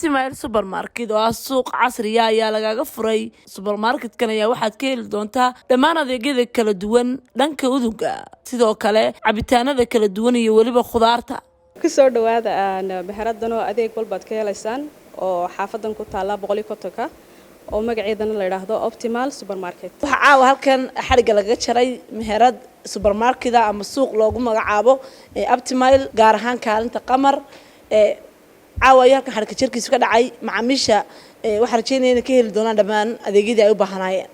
Optimal Supermarket oo ah suuq casri ah ayaa lagaga furay. Supermarket-kan ayaa waxaad ka heli doontaa dhammaan adeegyada kala duwan dhanka uduga, sidoo kale cabitaanada kala duwan iyo waliba khudaarta. ku soo dhawaada baharadan oo adeeg walbaad ka helaysaan oo xaafadan ku taala 150ka oo magaceedana la yiraahdo Optimal Supermarket. Waxa caawa halkan xariga laga jaray meherad supermarket ama suuq loogu magacaabo Optimal gaar ahaan kaalinta qamar caawa halkan xariga jirkiisa ka dhacay macaamiisha waxa rajeynayna ka heli doonaan dhammaan adeegyada ay u baahnaayeen.